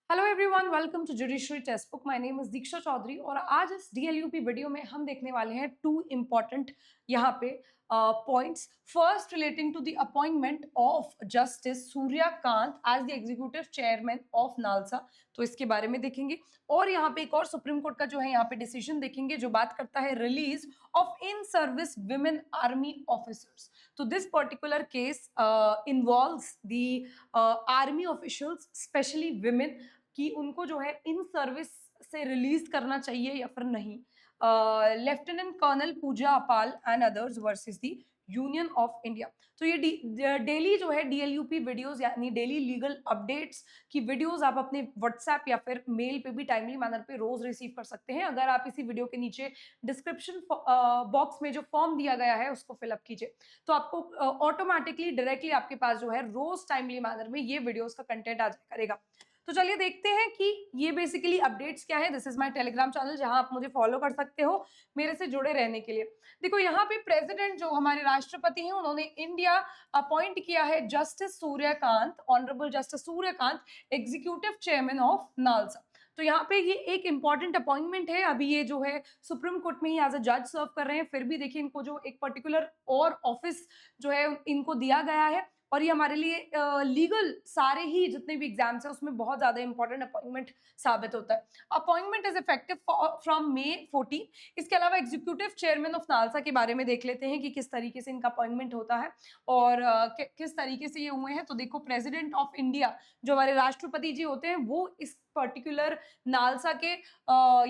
Hello everyone, welcome to judiciary textbook. My name is Diksha Chaudhary और आज इस डीएलयूपी video में हम देखने वाले हैं टू इम्पॉर्टेंट यहाँ पे points. First, relating to the appointment of justice Suryakant as the executive chairman of NALSA, तो इसके बारे में देखेंगे। और यहाँ पे एक और सुप्रीम कोर्ट का जो है यहाँ पे डिसीजन देखेंगे जो बात करता है release of in service women army officers. तो this particular case involves the army officials, specially women, कि उनको जो है इन सर्विस से रिलीज करना चाहिए या फिर नहीं। Lieutenant colonel Pooja Apal and others versus the Union of India. तो ये डेली जो है डीएलयूपी वीडियोस यानी डेली लीगल अपडेट्स की वीडियोस आप अपने व्हाट्सएप या फिर मेल पे भी टाइमली मैनर पे रोज रिसीव कर सकते हैं। अगर आप इसी वीडियो के नीचे डिस्क्रिप्शन बॉक्स में जो फॉर्म दिया गया है उसको फिलअप कीजिए, तो आपको ऑटोमेटिकली डायरेक्टली आपके पास जो है रोज टाइमली मैनर में ये वीडियोस का कंटेंट आ जाया करेगा। तो चलिए देखते हैं कि ये बेसिकली अपडेट्स क्या है। This is my Telegram channel जहां आप मुझे फॉलो कर सकते हो मेरे से जुड़े रहने के लिए। देखो यहाँ पे प्रेसिडेंट जो हमारे राष्ट्रपति हैं उन्होंने इंडिया अपॉइंट किया है justice Suryakant, honourable justice Suryakant, executive chairman of NALSA. तो यहाँ पे ये एक इंपॉर्टेंट अपॉइंटमेंट है। अभी ये जो है सुप्रीम कोर्ट में ही एज अ जज सर्व कर रहे हैं, फिर भी देखिए इनको जो एक पर्टिकुलर और ऑफिस जो है इनको दिया गया है और ये हमारे लिए लीगल सारे ही जितने भी एग्जाम्स है उसमें बहुत ज्यादा इंपॉर्टेंट अपॉइंटमेंट साबित होता है। Appointment is effective from May 14। इसके अलावा एग्जीक्यूटिव चेयरमैन ऑफ नालसा के बारे में देख लेते हैं कि किस तरीके से इनका अपॉइंटमेंट होता है और किस तरीके से ये हुए हैं। तो देखो, प्रेसिडेंट ऑफ इंडिया जो हमारे राष्ट्रपति जी होते हैं वो इस पर्टिकुलर नालसा के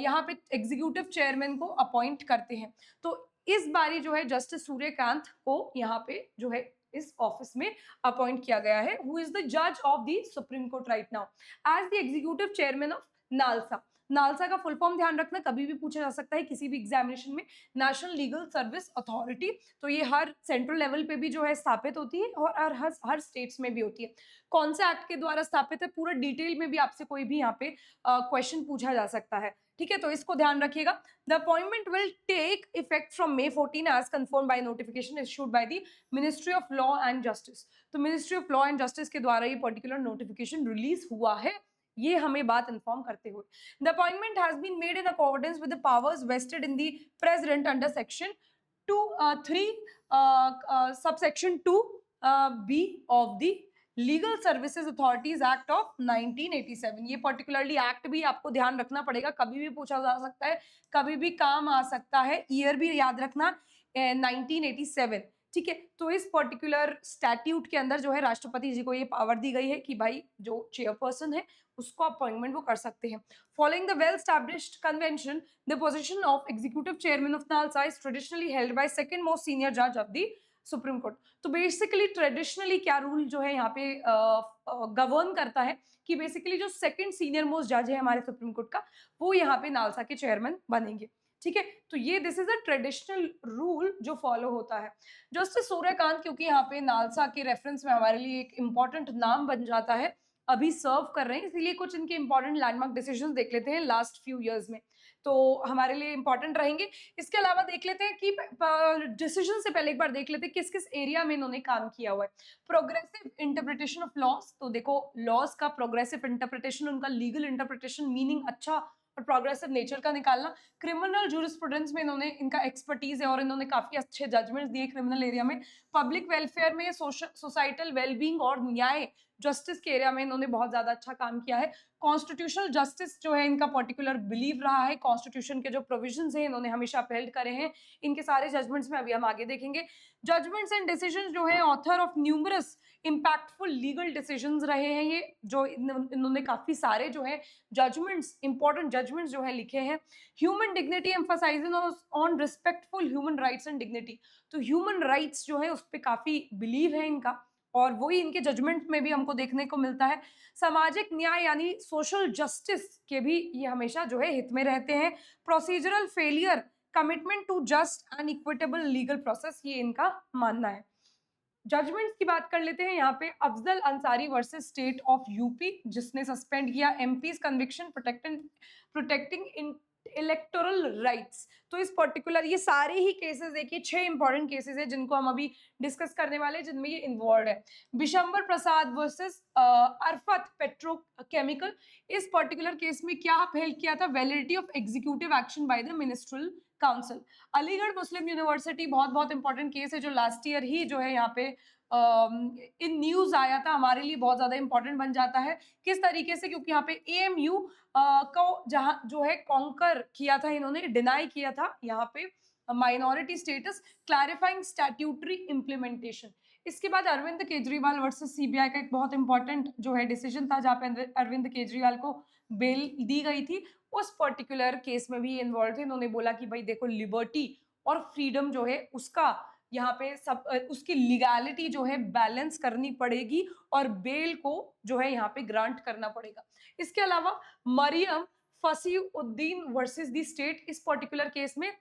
यहाँ पे एग्जीक्यूटिव चेयरमैन को अपॉइंट करते हैं। तो इस बारी जो है जस्टिस सूर्यकांत को यहाँ पे जो है इस ऑफिस में अपॉइंट किया गया है, हु इज द जज of the Supreme Court right now as the executive chairman of NALSA. NALSA का फुल फॉर्म ध्यान रखना, कभी भी पूछा जा सकता है किसी भी एग्जामिनेशन में। नेशनल लीगल सर्विस अथॉरिटी, तो ये हर सेंट्रल लेवल पे भी जो है स्थापित होती है और हर स्टेट्स में भी होती है। कौन से एक्ट के द्वारा स्थापित है पूरा डिटेल में भी आपसे कोई भी यहाँ पे क्वेश्चन पूछा जा सकता है। ठीक है, तो इसको ध्यान रखिएगा। The appointment will take effect from May 14 as confirm by notification issued by the ministry of law and justice. तो ministry of law and justice के द्वारा ये पर्टिकुलर नोटिफिकेशन रिलीज हुआ है, ये हमें बात इन्फॉर्म करते हुए। The appointment has been made in accordance with the powers vested in the president under section 3 subsection 2 B of the legal services authorities act of 1987। ये पर्टिकुलरली एक्ट भी आपको ध्यान रखना पड़ेगा, कभी भी पूछा जा सकता है, कभी भी काम आ सकता है। ईयर भी याद रखना 1987। ठीक है, तो इस पर्टिकुलर स्टैट्यूट के अंदर जो है राष्ट्रपति जी को ये पावर दी गई है कि भाई जो चेयरपर्सन है उसको अपॉइंटमेंट वो कर सकते हैं। Following the well established convention, the position of executive chairman of NALSA is traditionally held by second most senior जज ऑफ द सुप्रीम कोर्ट। तो बेसिकली ट्रेडिशनली क्या रूल जो है यहाँ पे गवर्न करता है कि बेसिकली जो सेकंड सीनियर मोस्ट जज है हमारे सुप्रीम कोर्ट का वो यहाँ पे नालसा के चेयरमैन बनेंगे। ठीक है, तो ये this is a traditional rule जो फॉलो होता है। जस्टिस सूर्यकांत क्योंकि यहाँ पे नालसा के रेफरेंस में हमारे लिए एक इंपॉर्टेंट नाम बन जाता है, अभी सर्व कर रहे हैं, इसीलिए कुछ इनके इंपॉर्टेंट लैंडमार्क डिसीजंस देख लेते हैं लास्ट फ्यू इयर्स में, तो हमारे लिए इंपॉर्टेंट रहेंगे। इसके अलावा देख लेते हैं कि डिसीजन से पहले एक बार देख लेते हैं किस किस एरिया में इन्होंने काम किया हुआ है। प्रोग्रेसिव इंटरप्रिटेशन ऑफ लॉस, तो देखो लॉस का प्रोग्रेसिव इंटरप्रिटेशन, उनका लीगल इंटरप्रिटेशन मीनिंग अच्छा और प्रोग्रेसिव नेचर का निकालना। क्रिमिनल जूरिस्प्रूडेंस में इन्होंने इनका एक्सपर्टीज है और इन्होंने काफी अच्छे जजमेंट्स दिए क्रिमिनल एरिया में। पब्लिक वेलफेयर में, सोसाइटल वेलबींग और न्याय जस्टिस के एरिया में इन्होंने बहुत ज्यादा अच्छा काम किया है। कॉन्स्टिट्यूशनल जस्टिस जो है इनका पर्टिकुलर बिलीव रहा है, कॉन्स्टिट्यूशन के जो प्रोविजंस हैं इन्होंने हमेशा अपहेल्ड करे हैं। इनके सारे जजमेंट्स में अभी हम आगे देखेंगे। जजमेंट्स एंड डिसीजंस जो है author of numerous impactful legal decisions रहे हैं, ये जो इन्होंने काफी सारे जो है जजमेंट्स, इंपॉर्टेंट जजमेंट्स जो है लिखे हैं। Human dignity emphasising on respectful human rights and dignity, तो ह्यूमन राइट्स जो है उस पर काफी बिलीव है इनका और वही इनके जजमेंट में भी हमको देखने को मिलता है। सामाजिक न्याय यानी सोशल जस्टिस के भी ये हमेशा जो है हित में रहते हैं। Procedural failure, commitment to just and equitable legal process, ये इनका मानना है। जजमेंट्स की बात कर लेते हैं यहाँ पे। Afzal Ansari versus state of UP, जिसने सस्पेंड किया MPs conviction protecting electoral rights. तो इस पर्टिकुलर ये सारे ही केसेस देखिए 6 इंपॉर्टेंट केसेस है जिनको हम अभी डिस्कस करने वाले हैं जिनमें ये इन्वॉल्व है। बिशंबर प्रसाद वर्सेस अरफत पेट्रोकेमिकल, इस पर्टिकुलर केस में क्या हेल्प किया था, validity of executive action by the ministerial council. Aligarh Muslim university बहुत बहुत इंपॉर्टेंट केस है जो लास्ट ईयर ही जो है यहाँ पे इन न्यूज आया था, हमारे लिए बहुत ज्यादा इंपॉर्टेंट बन जाता है। किस तरीके से, क्योंकि यहाँ पे एएमयू को जहाँ जो है कॉन्कर किया था, इन्होंने डिनाई किया था यहाँ पे minority status, clarifying statutory implementation. इसके बाद अरविंद केजरीवाल वर्सेस सीबीआई का एक बहुत इंपॉर्टेंट जो है डिसीजन था जहाँ पे अरविंद केजरीवाल को बेल दी गई थी। उस पर्टिकुलर केस में भी इन्वॉल्व थे। इन्होंने बोला कि भाई देखो लिबर्टी और फ्रीडम जो है उसका यहाँ पे सब उसकी लीगैलिटी जो है बैलेंस करनी पड़ेगी और बेल को जो है यहाँ पे ग्रांट करना पड़ेगा। इसके अलावा Mariam Fasiuddin versus the state, इस पर्टिकुलर केस में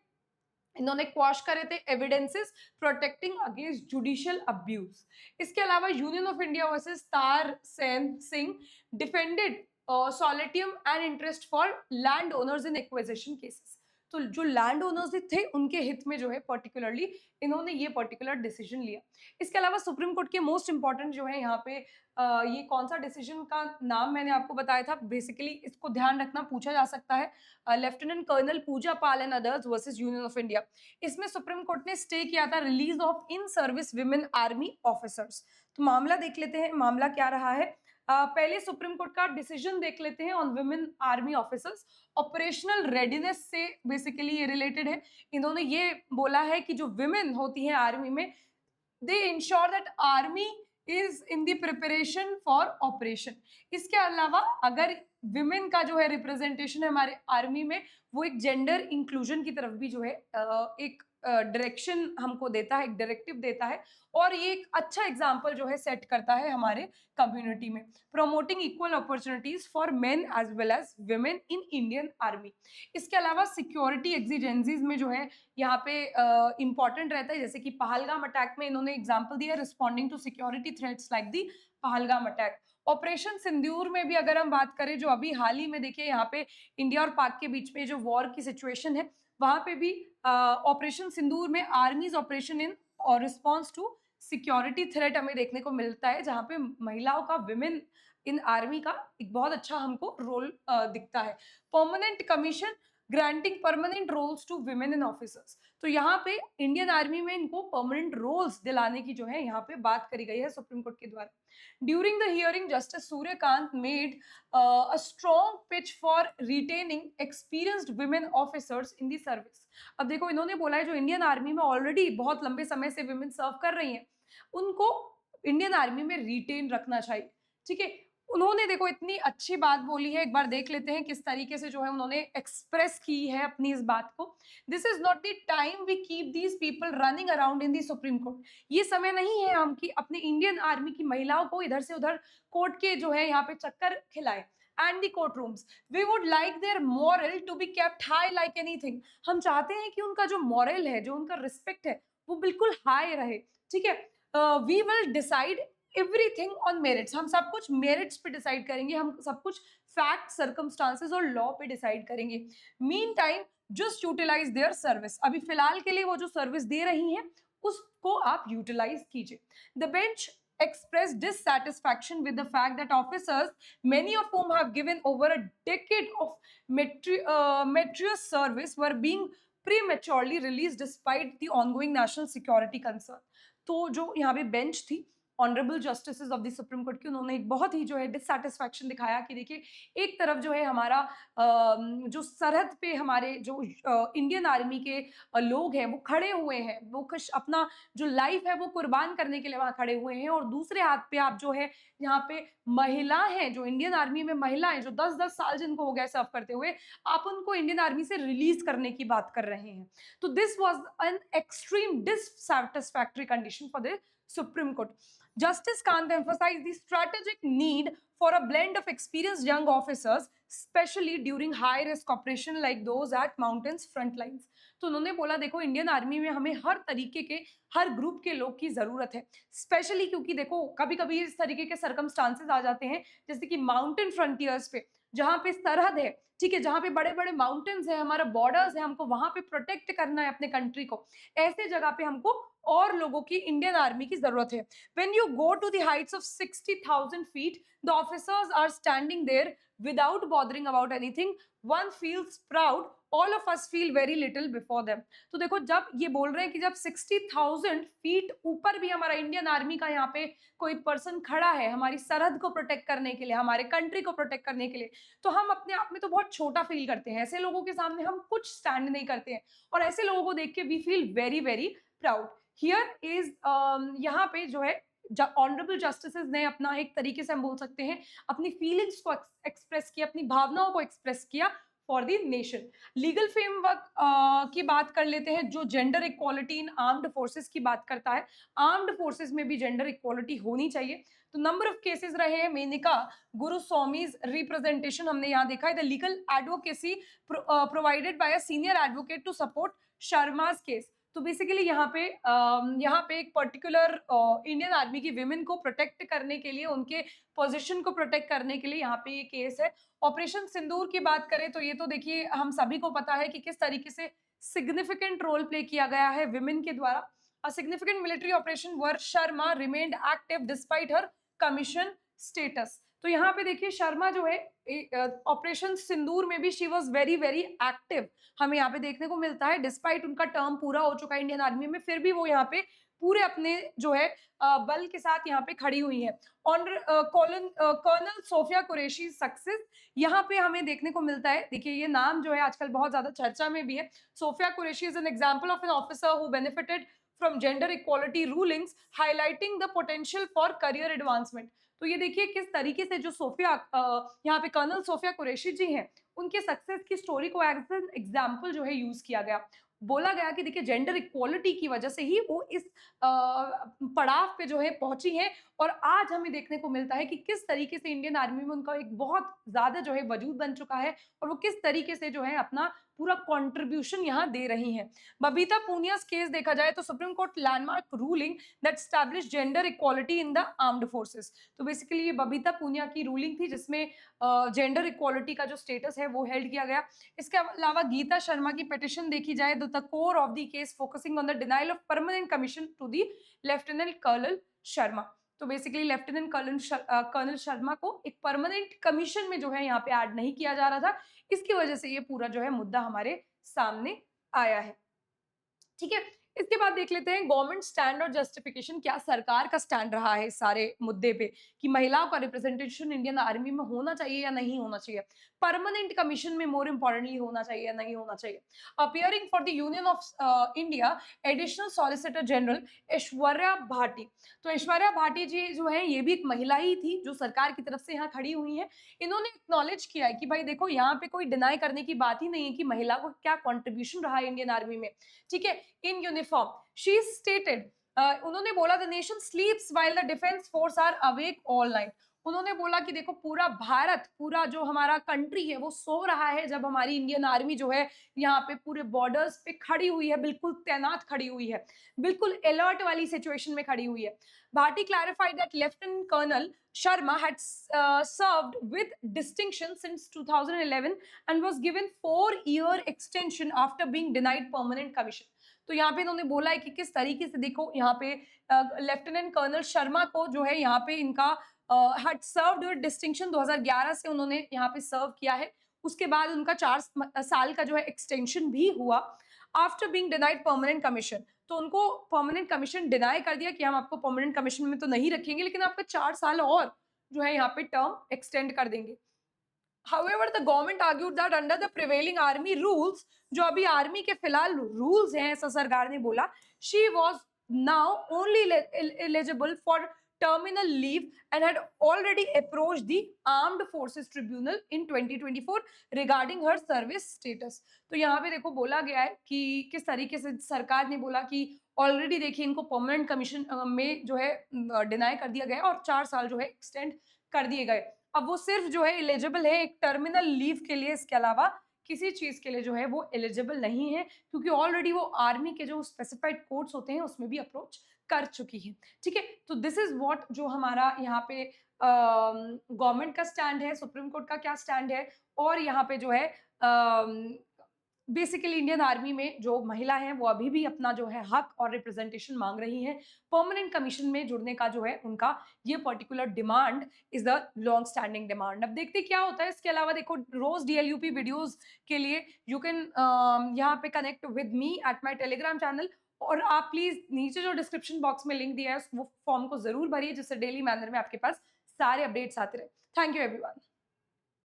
इन्होंने क्वाश करे थे evidences protecting against judicial abuse. इसके अलावा Union of India versus Tar Sen Singh defended solatium and interest for land owners in acquisition cases. तो जो लैंड ओनर्स थे उनके हित में जो है पर्टिकुलरली इन्होंने ये पर्टिकुलर डिसीजन लिया। इसके अलावा सुप्रीम कोर्ट के मोस्ट इंपॉर्टेंट जो है यहाँ पे ये कौन सा डिसीजन का नाम मैंने आपको बताया था, बेसिकली इसको ध्यान रखना पूछा जा सकता है, lieutenant colonel Puja Pal and others versus Union of India. इसमें सुप्रीम कोर्ट ने स्टे किया था release of in service women army officers. तो मामला देख लेते हैं, मामला क्या रहा है। पहले सुप्रीम कोर्ट का डिसीजन देख लेते हैं on women army officers. Operational readiness से बेसिकली ये रिलेटेड है। इन्होंने ये बोला है कि जो विमेन होती हैं आर्मी में, दे ensure that army is in the preparation for operation. इसके अलावा अगर विमेन का जो है रिप्रेजेंटेशन है हमारे आर्मी में, वो एक जेंडर इंक्लूजन की तरफ भी जो है एक डायरेक्शन हमको देता है, एक डायरेक्टिव देता है, और ये एक अच्छा एग्जाम्पल जो है सेट करता है हमारे कम्युनिटी में। Promoting equal opportunities for men as well as women in Indian army. इसके अलावा सिक्योरिटी एक्सिजेंसीज में जो है यहाँ पे इंपॉर्टेंट रहता है, जैसे कि पहलगाम अटैक में इन्होंने एग्जाम्पल दिया responding to security threats like the Pahalgam attack. Operation Sindoor में भी अगर हम बात करें, जो अभी हाल ही में देखिए यहाँ पे इंडिया और पाक के बीच में जो वॉर की सिचुएशन है, वहां पे भी ऑपरेशन सिंदूर में आर्मीज ऑपरेशन इन और रिस्पॉन्स टू सिक्योरिटी थ्रेट हमें देखने को मिलता है, जहाँ पे महिलाओं का, विमेन इन आर्मी का एक बहुत अच्छा हमको रोल दिखता है। Permanent commission granting permanent roles to women in officers. तो यहाँ पे इंडियन आर्मी में इनको परमानेंट रोल्स दिलाने की जो है यहाँ पे बात करी गई है सुप्रीम कोर्ट के द्वारा। During the hearing justice Suryakant made a strong pitch for retaining experienced women officers in the service। अब देखो इन्होंने बोला है जो इंडियन आर्मी में ऑलरेडी बहुत लंबे समय से विमेन सर्व कर रही हैं, उनको इंडियन आर्मी में रिटेन रखना चाहिए। ठीक है, उन्होंने देखो इतनी अच्छी बात बोली है, एक बार देख लेते हैं किस तरीके से जो है उन्होंने एक्सप्रेस की है अपनी इस बात को। This is not the time we keep these people running around in the Supreme Court. ये समय नहीं है हम कि अपने इंडियन आर्मी की महिलाओं को इधर से उधर कोर्ट के जो है यहाँ पे चक्कर खिलाए। And the court rooms we would like their morale to be kept high like anything. हम चाहते हैं कि उनका जो मॉरल है, जो उनका रिस्पेक्ट है, वो बिल्कुल हाई रहे। ठीक है, we will decide everything on merits. हम सब कुछ मेरिट्स पे डिसाइड करेंगे, हम सब कुछ फैक्ट, सर्कमस्टांसेस और लॉ पे डिसाइड करेंगे। Meantime just utilize their service. अभी फिलहाल के लिए वो जो सर्विस दे रही हैं उसको आप यूटिलाइज कीजिए। The bench expressed dissatisfaction with the fact that officers, many of whom have given over a decade of meritorious service, were being prematurely released despite the ongoing national security concern। तो जो यहाँ पे bench थी honourable justices of the Supreme court की, उन्होंने एक बहुत ही जो है डिससैटिस्फैक्शन दिखाया कि देखिए एक तरफ जो है हमारा जो सरहद पे हमारे जो इंडियन आर्मी के लोग हैं वो खड़े हुए हैं, वो अपना जो लाइफ है वो कुर्बान करने के लिए वहाँ खड़े हुए हैं, और दूसरे हाथ पे आप जो है यहाँ पे महिला हैं, जो इंडियन आर्मी में महिलाएं जो 10-10 साल जिनको हो गया सर्व करते हुए, आप उनको इंडियन आर्मी से रिलीज करने की बात कर रहे हैं। तो this was an extreme dissatisfactory condition for the Supreme Court. Justice Kant emphasized the strategic need for a blend of experienced young officers, especially during high risk operation like those at mountains front lines. तो उन्होंने बोला देखो Indian army में हमें हर तरीके के हर group के लोग की जरूरत है, स्पेशली क्योंकि देखो कभी कभी इस तरीके के सर्कमस्टांसेस आ जाते हैं जैसे कि माउंटेन फ्रंटियर्स पे, जहाँ पे सरहद है, ठीक है, जहाँ पे बड़े बड़े माउंटेन्स है, हमारा बॉर्डर्स है, हमको वहां पे प्रोटेक्ट करना है अपने कंट्री को, ऐसे जगह पे हमको और लोगों की इंडियन आर्मी की जरूरत है. When you go to the heights of 60,000 feet, the officers are standing there without bothering about anything. One feels proud. All of us feel very little before them. तो देखो जब ये बोल रहे हैं कि जब 60,000 फीट ऊपर भी हमारा इंडियन आर्मी का यहाँ पे कोई पर्सन खड़ा है हमारी सरहद को प्रोटेक्ट करने के लिए, हमारे कंट्री को प्रोटेक्ट करने के लिए, तो हम अपने आप में तो बहुत छोटा फील करते हैं. ऐसे लोगों के सामने हम कुछ स्टैंड नहीं करते हैं और ऐसे लोगों को देख के we feel very very proud. Here is यहाँ पे जो है ऑनरेबल जस्टिसेस ने अपना एक तरीके से हम बोल सकते हैं अपनी फीलिंग्स को एक्सप्रेस किया, अपनी भावनाओं को एक्सप्रेस किया for the nation. Legal framework की बात कर लेते हैं जो gender equality in armed forces की बात करता है. आर्म्ड फोर्सेस में भी जेंडर इक्वालिटी होनी चाहिए. तो नंबर ऑफ केसेस रहे हैं मेनका गुरुस्वामीज रिप्रेजेंटेशन हमने यहाँ देखा है. The legal advocacy provided by a senior advocate to support शर्मा's केस. तो बेसिकली यहाँ पे एक पर्टिकुलर इंडियन आर्मी की विमेन को प्रोटेक्ट करने के लिए, उनके पोजीशन को प्रोटेक्ट करने के लिए यहाँ पे ये केस है. ऑपरेशन सिंदूर की बात करें तो ये तो देखिए हम सभी को पता है कि किस तरीके से सिग्निफिकेंट रोल प्ले किया गया है विमेन के द्वारा. A significant military operation were Sharma remained active despite her commission status. तो यहाँ पे देखिए शर्मा जो है ऑपरेशन सिंदूर में भी she was very very active, हमें यहाँ पे देखने को मिलता है. डिस्पाइट उनका टर्म पूरा हो चुका है इंडियन आर्मी में, फिर भी वो यहाँ पे पूरे अपने जो है बल के साथ यहाँ पे खड़ी हुई है. कर्नल सोफिया कुरैशी सक्सेस यहाँ पे हमें देखने को मिलता है. देखिए ये नाम जो है आजकल बहुत ज्यादा चर्चा में भी है. Sofia Qureshi is an example of an officer who benefited from gender equality rulings highlighting the potential for career advancement. तो ये देखिए किस तरीके से जो सोफिया यहाँ पे कर्नल सोफिया कुरैशी जी हैं उनके सक्सेस की स्टोरी को एज एन एग्जाम्पल जो है यूज किया गया. बोला गया कि देखिए जेंडर इक्वालिटी की वजह से ही वो इस पड़ाव पे जो है पहुंची हैं और आज हमें देखने को मिलता है कि किस तरीके से इंडियन आर्मी में उनका एक बहुत ज्यादा जो है वजूद बन चुका है और वो किस तरीके से जो है अपना पूरा कंट्रीब्यूशन यहाँ दे रही हैं. बबीता पूनिया's केस देखा जाए तो supreme court landmark ruling that establish gender equality in the armed forces. तो बेसिकली ये बबीता पूनिया की रूलिंग थी जिसमें जेंडर इक्वालिटी का जो स्टेटस है वो हेल्ड किया गया. इसके अलावा गीता शर्मा की पिटिशन देखी जाए तो the core of the case focusing on the denial of permanent commission to the lieutenant colonel Sharma. तो बेसिकली लेफ्टिनेंट कर्नल शर्मा को एक परमानेंट कमीशन में जो है यहाँ पे ऐड नहीं किया जा रहा था, इसकी वजह से ये पूरा जो है मुद्दा हमारे सामने आया है. ठीक है, इसके बाद देख लेते हैं गवर्नमेंट स्टैंड और जस्टिफिकेशन. क्या सरकार का स्टैंड रहा है इस सारे मुद्दे पे कि महिलाओं का रिप्रेजेंटेशन इंडियन आर्मी में होना चाहिए या नहीं होना चाहिए, परमानेंट कमीशन में मोर इंपॉर्टेंटली होना चाहिए या नहीं होना चाहिए. Appearing for the union of India additional solicitor general Aishwarya Bhati. तो ऐश्वर्या भाटी जी जो है ये भी एक महिला ही थी जो सरकार की तरफ से यहाँ खड़ी हुई है. इन्होंने एक्नॉलेज किया है कि भाई देखो यहाँ पे कोई डिनाई करने की बात ही नहीं है कि महिला को क्या कॉन्ट्रीब्यूशन रहा है इंडियन आर्मी में. ठीक है, इन यूनिफॉर्म शी स्टेटेड, उन्होंने बोला the nation sleeps while the defence force are awake all night. उन्होंने बोला कि देखो पूरा भारत, पूरा जो हमारा कंट्री है वो सो रहा है जब हमारी इंडियन आर्मी जो है यहाँ पे पूरे बॉर्डर्स पे खड़ी हुई है, बिल्कुल तैनात खड़ी हुई है, बिल्कुल अलर्ट वाली सिचुएशन में खड़ी हुई है. Bhati clarified that lieutenant colonel Sharma had served with distinction since 2011 and was given 4-year extension after being denied permanent commission. तो यहाँ पे इन्होंने बोला है कि किस तरीके से देखो यहाँ पे लेफ्टिनेंट कर्नल शर्मा को जो है यहाँ पे इनका had served with distinction 2011 से उन्होंने यहाँ पे सर्व किया है. उसके बाद उनका 4 साल का जो है एक्सटेंशन भी हुआ after being denied permanent commission. तो उनको परमानेंट कमीशन डिनाई कर दिया कि हम आपको परमानेंट कमीशन में तो नहीं रखेंगे लेकिन आपका 4 साल और जो है यहाँ पे टर्म एक्सटेंड कर देंगे. However, the government argued that under the prevailing army rules, जो अभी आर्मी के फिलहाल रूल्स हैं ऐसा सरकार ने बोला, she was now only eligible for terminal leave and had already approached the Armed Forces Tribunal in 2024 regarding her service status. तो यहाँ पे देखो बोला गया है कि किस तरीके से सरकार ने बोला कि ऑलरेडी देखिए इनको परमानेंट कमीशन में जो है डिनाई कर दिया गया और 4 साल जो है एक्सटेंड कर दिए गए. अब वो सिर्फ जो है एलिजिबल है एक टर्मिनल लीव के लिए, इसके अलावा किसी चीज के लिए जो है वो एलिजिबल नहीं है, क्योंकि ऑलरेडी वो आर्मी के जो स्पेसिफाइड कोर्स होते हैं उसमें भी अप्रोच कर चुकी है। ठीक है, तो दिस इज व्हाट जो हमारा यहाँ पे गवर्नमेंट का स्टैंड है, सुप्रीम कोर्ट का क्या स्टैंड है, और यहाँ पे जो है बेसिकली इंडियन आर्मी में जो महिला हैं वो अभी भी अपना जो है हक और रिप्रेजेंटेशन मांग रही हैं। परमानेंट कमीशन में जुड़ने का जो है उनका ये particular demand is the long standing demand. अब देखते हैं क्या होता है। इसके अलावा देखो, रोज डीएलयूपी वीडियोस के लिए यू कैन यहाँ पे connect with me at my Telegram channel, और आप प्लीज नीचे जो डिस्क्रिप्शन बॉक्स में लिंक दिया है वो फॉर्म को जरूर भरिए, जिससे डेली मैनर में आपके पास सारे अपडेट्स आते रहे। Thank you everyone.